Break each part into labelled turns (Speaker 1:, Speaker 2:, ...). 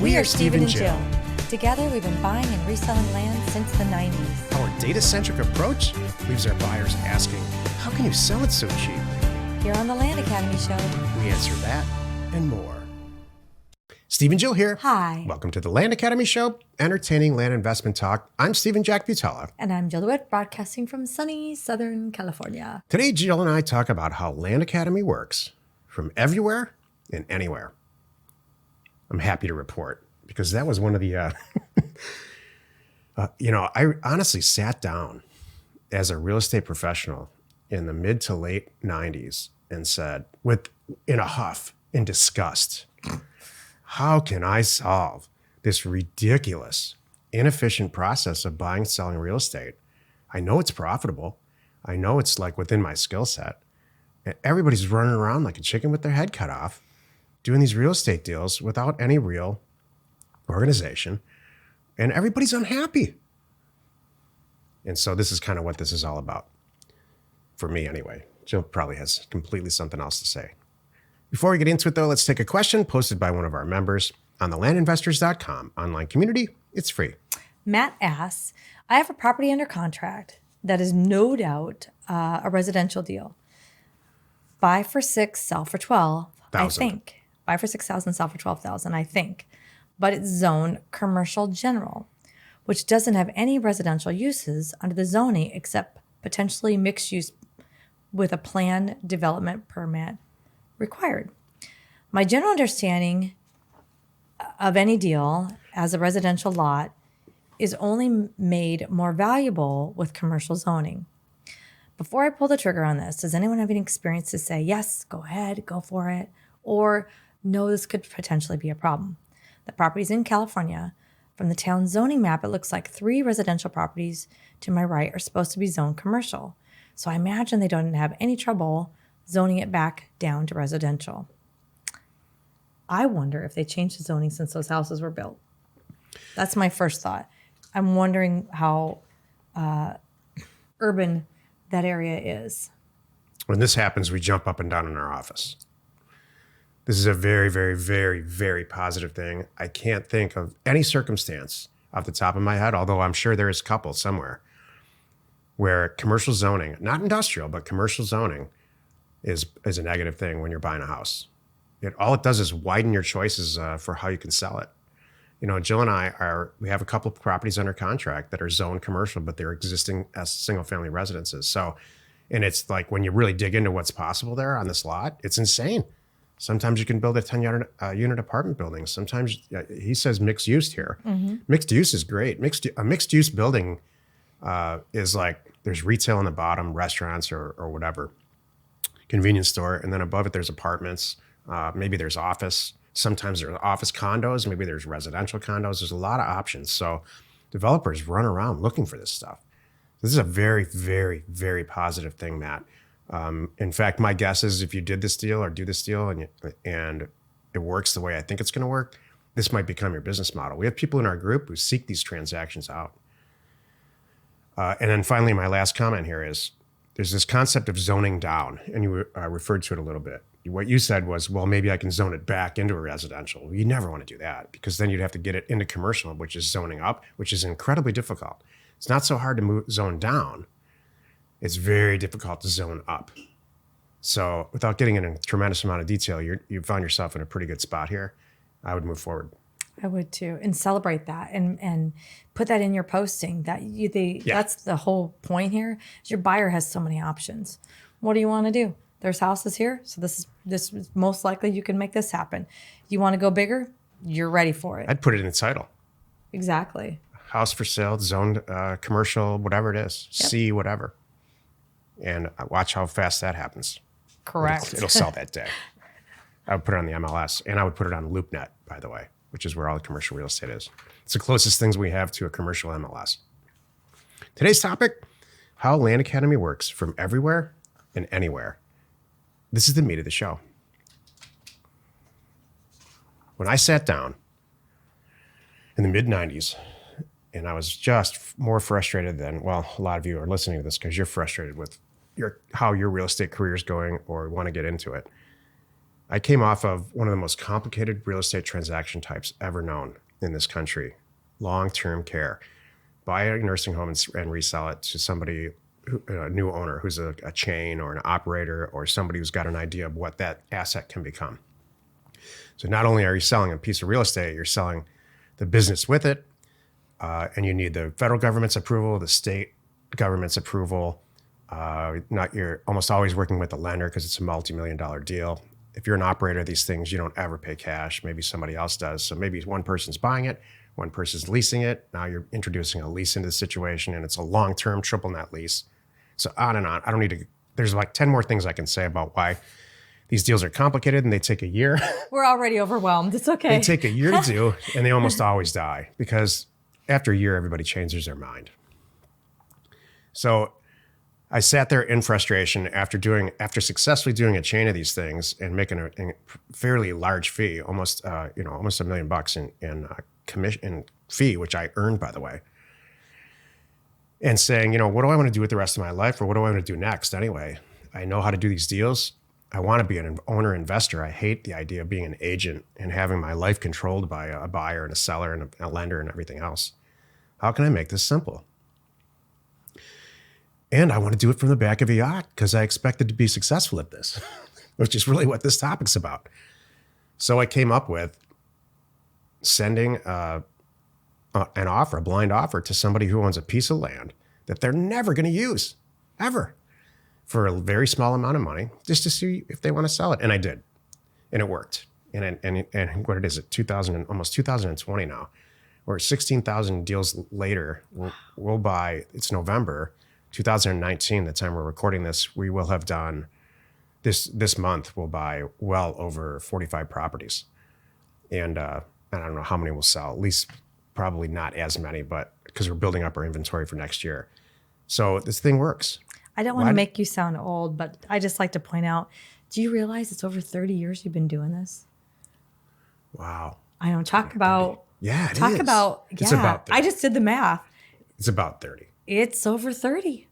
Speaker 1: We are Steve and Jill.
Speaker 2: Together, we've been buying and reselling land since the 90s.
Speaker 1: Our data-centric approach leaves our buyers asking, how can you sell it so cheap?
Speaker 2: Here on the Land Academy Show,
Speaker 1: We answer that and more. Steve and Jill here.
Speaker 2: Hi.
Speaker 1: Welcome to the Land Academy Show, entertaining land investment talk. I'm Steve and Jack Butala.
Speaker 2: And I'm Jill Buwit, broadcasting from sunny Southern California.
Speaker 1: Today, Jill and I talk about how Land Academy works from everywhere and anywhere. I'm happy to report because that was one of the, I honestly sat down as a real estate professional in the mid to late 90s and said, in a huff, in disgust, how can I solve this ridiculous, inefficient process of buying and selling real estate? I know it's profitable. I know it's like within my skill set. And everybody's running around like a chicken with their head cut off, doing these real estate deals without any real organization. And everybody's unhappy. And so this is kind of what this is all about. For me anyway. Jill probably has completely something else to say. Before we get into it though, let's take a question posted by one of our members on the landinvestors.com online community. It's free.
Speaker 2: Matt asks, I have a property under contract that is no doubt a residential deal. Buy for 6, sell for 12, I think. Buy for 6,000, sell for 12,000, I think. But it's zoned commercial general, which doesn't have any residential uses under the zoning except potentially mixed use with a planned development permit required. My general understanding of any deal as a residential lot is only made more valuable with commercial zoning. Before I pull the trigger on this, does anyone have any experience to say, yes, go ahead, go for it, or no, this could potentially be a problem? The property's in California. From the town zoning map, it looks like 3 residential properties to my right are supposed to be zoned commercial. So I imagine they don't have any trouble zoning it back down to residential. I wonder if they changed the zoning since those houses were built. That's my first thought. I'm wondering how urban that area is.
Speaker 1: When this happens, we jump up and down in our office. This is a very, very, very, very positive thing. I can't think of any circumstance off the top of my head, although I'm sure there is a couple somewhere, where commercial zoning, not industrial, but commercial zoning is a negative thing when you're buying a house. All it does is widen your choices for how you can sell it. You know, Jill and we have a couple of properties under contract that are zoned commercial, but they're existing as single family residences. So, and it's like when you really dig into what's possible there on this lot, it's insane. Sometimes you can build a 10-unit apartment building. Sometimes he says mixed use here. Mm-hmm. Mixed use is great. A mixed use building is like there's retail on the bottom, restaurants or whatever, convenience store, and then above it there's apartments. Maybe there's office. Sometimes there's office condos. Maybe there's residential condos. There's a lot of options. So developers run around looking for this stuff. This is a very, very, very positive thing, Matt. In fact, my guess is if you did this deal or do this deal and it works the way I think it's going to work, this might become your business model. We have people in our group who seek these transactions out. And then finally, my last comment here is there's this concept of zoning down, and you referred to it a little bit. What you said was, well, maybe I can zone it back into a residential. Well, you never want to do that because then you'd have to get it into commercial, which is zoning up, which is incredibly difficult. It's not so hard to zone down. It's very difficult to zone up. So without getting into a tremendous amount of detail, you found yourself in a pretty good spot here. I would move forward.
Speaker 2: I would too, and celebrate that, and put that in your posting. That's the whole point here. Is your buyer has so many options. What do you want to do? There's houses here, so this is most likely you can make this happen. You want to go bigger? You're ready for it.
Speaker 1: I'd put it in the title.
Speaker 2: Exactly. House
Speaker 1: for sale, zoned commercial, whatever it is, yep. C whatever, and watch how fast that happens.
Speaker 2: Correct.
Speaker 1: It'll sell that day. I would put it on the MLS, and I would put it on LoopNet, by the way, which is where all the commercial real estate is. It's the closest things we have to a commercial MLS. Today's topic, how Land Academy works from everywhere and anywhere. This is the meat of the show. When I sat down in the mid-90s, and I was just more frustrated than, well, a lot of you are listening to this because you're frustrated with how your real estate career is going or want to get into it. I came off of one of the most complicated real estate transaction types ever known in this country, long-term care. Buy a nursing home and resell it to somebody, a new owner who's a chain or an operator or somebody who's got an idea of what that asset can become. So not only are you selling a piece of real estate, you're selling the business with it, and you need the federal government's approval, the state government's approval. You're almost always working with the lender because it's a multi-million-dollar deal. If you're an operator of these things, you don't ever pay cash. Maybe somebody else does. So maybe one person's buying it, one person's leasing it. Now you're introducing a lease into the situation, and it's a long-term triple net lease. So on and on. I don't need to. There's like 10 more things I can say about why these deals are complicated and they take a year.
Speaker 2: We're already overwhelmed. It's okay.
Speaker 1: They take a year to do, and they almost always die because after a year, everybody changes their mind. So I sat there in frustration after successfully doing a chain of these things and making a fairly large fee, almost $1 million in commission fee, which I earned, by the way. And saying, what do I want to do with the rest of my life, or what do I want to do next anyway? I know how to do these deals. I want to be an owner investor. I hate the idea of being an agent and having my life controlled by a buyer and a seller and a lender and everything else. How can I make this simple? And I want to do it from the back of a yacht because I expected to be successful at this, which is really what this topic's about. So I came up with sending an offer, a blind offer to somebody who owns a piece of land that they're never going to use, ever, for a very small amount of money, just to see if they want to sell it. And I did, and it worked. And what it is, almost 2020 now, or 16,000 deals later, we'll buy. It's November 2019, the time we're recording this. We will have done this month. We'll buy well over 45 properties, and I don't know how many we'll sell. At least probably not as many, but because we're building up our inventory for next year. So this thing works.
Speaker 2: I don't want to make you sound old, but I just like to point out, do you realize it's over 30 years you've been doing this?
Speaker 1: Wow.
Speaker 2: I don't talk about.
Speaker 1: Yeah, it
Speaker 2: talk
Speaker 1: is.
Speaker 2: about.
Speaker 1: It's
Speaker 2: yeah,
Speaker 1: about 30.
Speaker 2: I just did the math.
Speaker 1: It's about 30.
Speaker 2: It's over 30.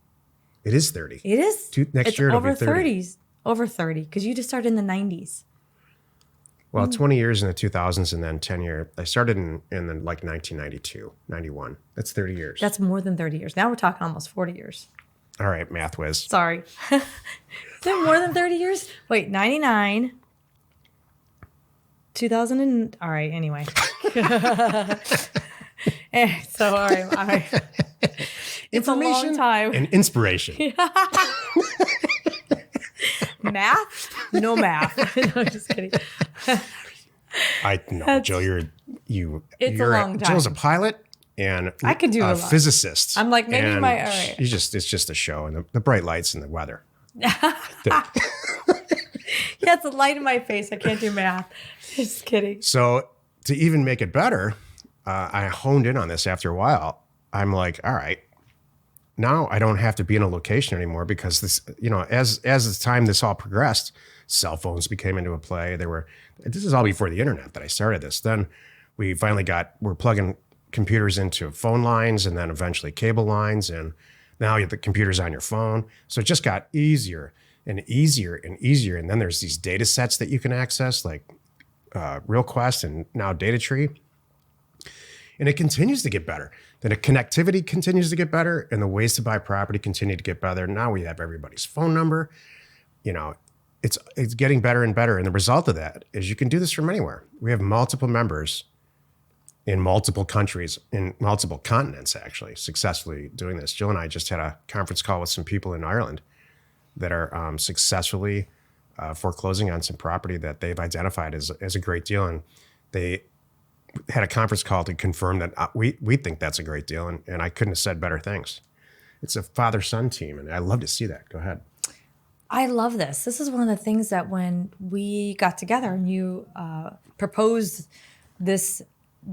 Speaker 1: It is 30.
Speaker 2: It is.
Speaker 1: Next year it'll be 30.
Speaker 2: It's over 30, because you just started in the 90s.
Speaker 1: Well, 20 years in the 2000s and then 10 years. I started in like 1992, 91. That's 30 years.
Speaker 2: That's more than 30 years. Now we're talking almost 40 years.
Speaker 1: All right, math whiz.
Speaker 2: Sorry. Is it more than 30 years? Wait, 99, 2000 and... All right, anyway. So, all right. It's a long time.
Speaker 1: And inspiration.
Speaker 2: Math? No math. No, just kidding.
Speaker 1: I know, Joe.
Speaker 2: It's a long time.
Speaker 1: Joe's a pilot and
Speaker 2: I could do a lot.
Speaker 1: Physicist.
Speaker 2: I'm like, maybe
Speaker 1: and
Speaker 2: all right.
Speaker 1: It's just a show and the bright lights and the weather.
Speaker 2: Yeah, it's a light in my face. I can't do math. Just kidding.
Speaker 1: So to even make it better, I honed in on this after a while. I'm like, all right, now I don't have to be in a location anymore because this, as the time this all progressed, cell phones became into a play. This is all before the internet that I started this. Then we finally we're plugging computers into phone lines and then eventually cable lines. And now you have the computers on your phone. So it just got easier and easier and easier. And then there's these data sets that you can access like RealQuest and now DataTree. And it continues to get better. Then the connectivity continues to get better and the ways to buy property continue to get better. Now we have everybody's phone number. It's getting better and better. And the result of that is you can do this from anywhere. We have multiple members in multiple countries, in multiple continents, actually, successfully doing this. Jill and I just had a conference call with some people in Ireland that are successfully foreclosing on some property that they've identified as a great deal. And they had a conference call to confirm that we think that's a great deal. And I couldn't have said better things. It's a father-son team, and I love to see that. Go ahead.
Speaker 2: I love this. This is one of the things that when we got together and you proposed this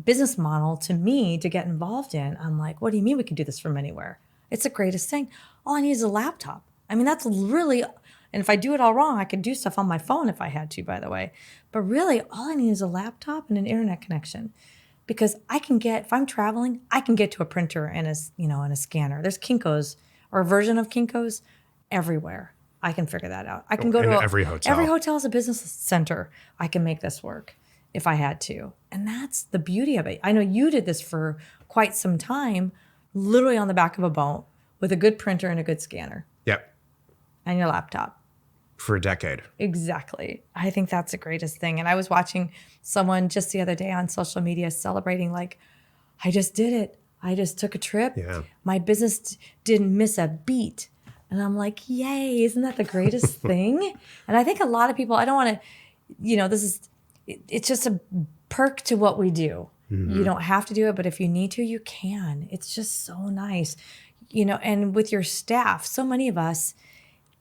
Speaker 2: business model to me to get involved in, I'm like, what do you mean we can do this from anywhere? It's the greatest thing. All I need is a laptop. I mean, that's really, and if I do it all wrong, I could do stuff on my phone if I had to, by the way. But really, all I need is a laptop and an internet connection. Because if I'm traveling, I can get to a printer and a scanner. There's Kinko's or a version of Kinko's everywhere. I can figure that out. I can go
Speaker 1: In
Speaker 2: to
Speaker 1: every hotel.
Speaker 2: Every hotel is a business center. I can make this work if I had to. And that's the beauty of it. I know you did this for quite some time, literally on the back of a boat with a good printer and a good scanner
Speaker 1: Yep.
Speaker 2: and your laptop.
Speaker 1: For a decade.
Speaker 2: Exactly. I think that's the greatest thing. And I was watching someone just the other day on social media celebrating, like, I just did it. I just took a trip.
Speaker 1: Yeah.
Speaker 2: My business didn't miss a beat. And I'm like, yay, isn't that the greatest thing? And I think a lot of people, I don't want to, it's just a perk to what we do.
Speaker 1: Mm-hmm.
Speaker 2: You don't have to do it, but if you need to, you can. It's just so nice. And with your staff, so many of us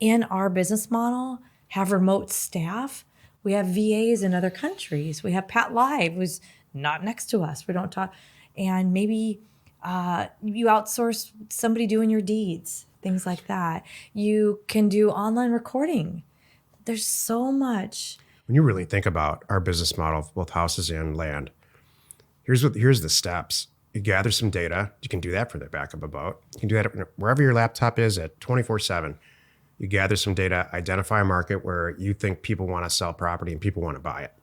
Speaker 2: in our business model have remote staff. We have VAs in other countries. We have Pat Live, who's not next to us. We don't talk. And maybe you outsource somebody doing your deeds, things like that. You can do online recording. There's so much.
Speaker 1: When you really think about our business model, both houses and land, here's the steps. You gather some data. You can do that from the back of a boat. You can do that wherever your laptop is at 24/7. You gather some data, identify a market where you think people want to sell property and people want to buy it.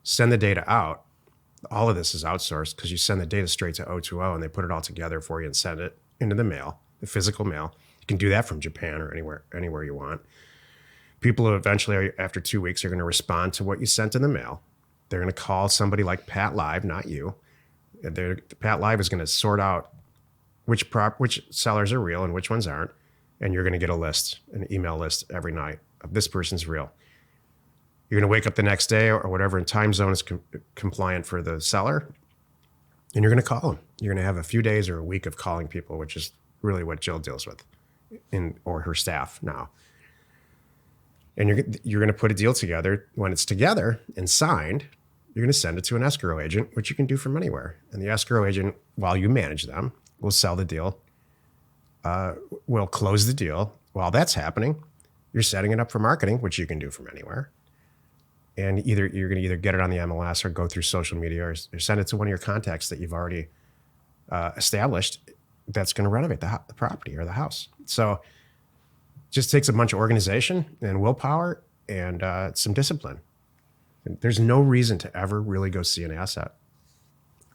Speaker 1: Send the data out. All of this is outsourced because you send the data straight to O2O and they put it all together for you and send it into the mail, the physical mail. You can do that from Japan or anywhere you want. People eventually, after 2 weeks, are going to respond to what you sent in the mail. They're going to call somebody like Pat Live, not you. Pat Live is going to sort out which sellers are real and which ones aren't. And you're going to get a list, an email list every night of this person's real. You're going to wake up the next day or whatever in time zone is compliant for the seller, and you're going to call them. You're going to have a few days or a week of calling people, which is really what Jill deals with, or her staff now. And you're going to put a deal together. When it's together and signed, you're going to send it to an escrow agent, which you can do from anywhere. And the escrow agent, while you manage them, will sell the deal, will close the deal. While that's happening, you're setting it up for marketing, which you can do from anywhere. And you're going to either get it on the MLS or go through social media or send it to one of your contacts that you've already established that's going to renovate the property or the house. So it just takes a bunch of organization and willpower and some discipline. There's no reason to ever really go see an asset.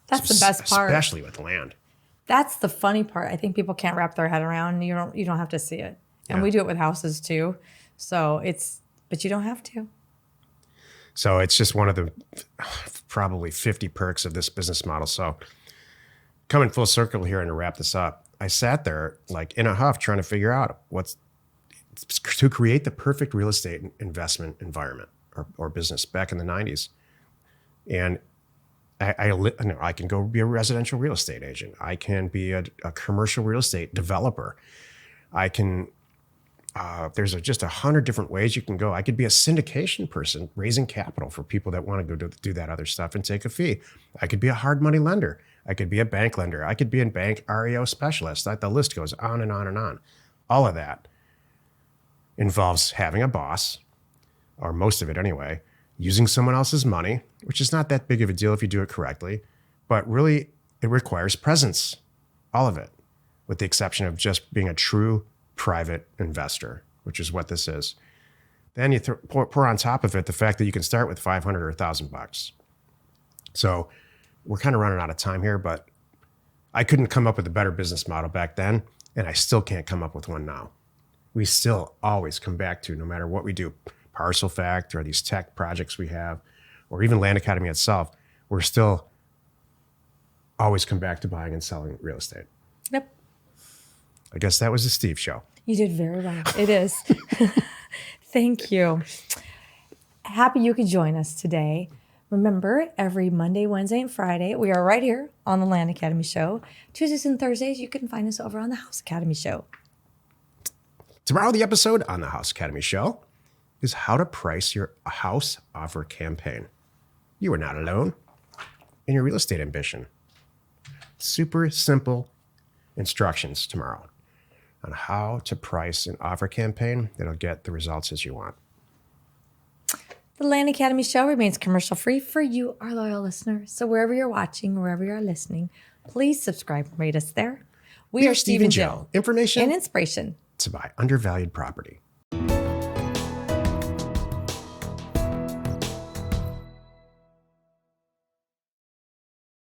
Speaker 2: That's the best part.
Speaker 1: Especially with land.
Speaker 2: That's the funny part. I think people can't wrap their head around. You don't have to see it. And we do it with houses too. So but you don't have to.
Speaker 1: So it's just one of the probably 50 perks of this business model. So coming full circle here and to wrap this up, I sat there like in a huff trying to figure out to create the perfect real estate investment environment or business back in the 90s. And I can go be a residential real estate agent. I can be a commercial real estate developer. I can, there's just 100 different ways you can go. I could be a syndication person raising capital for people that want to go do that other stuff and take a fee. I could be a hard money lender. I could be a bank lender. I could be a bank REO specialist. The list goes on and on and on. All of that involves having a boss, or most of it anyway, using someone else's money, which is not that big of a deal if you do it correctly, but really it requires presence, all of it, with the exception of just being a true private investor, which is what this is. Then you pour on top of it the fact that you can start with $500 or $1,000. So we're kind of running out of time here, but I couldn't come up with a better business model back then, and I still can't come up with one now. We still always come back to, no matter what we do, Parcel Fact or these tech projects we have, or even Land Academy itself, we're still always come back to buying and selling real estate.
Speaker 2: Yep.
Speaker 1: I guess that was the Steve show.
Speaker 2: You did very well. It is. Thank you. Happy you could join us today. Remember, every Monday, Wednesday, and Friday, we are right here on the Land Academy Show. Tuesdays and Thursdays, you can find us over on the House Academy Show.
Speaker 1: Tomorrow, the episode on the House Academy Show is how to price your house offer campaign. You are not alone in your real estate ambition. Super simple instructions tomorrow on how to price an offer campaign that'll get the results as you want.
Speaker 2: The Land Academy Show remains commercial free for you, our loyal listeners. So wherever you're watching, wherever you're listening, please subscribe and rate us there. We are Steve and Jill.
Speaker 1: Information
Speaker 2: and inspiration
Speaker 1: to buy undervalued property.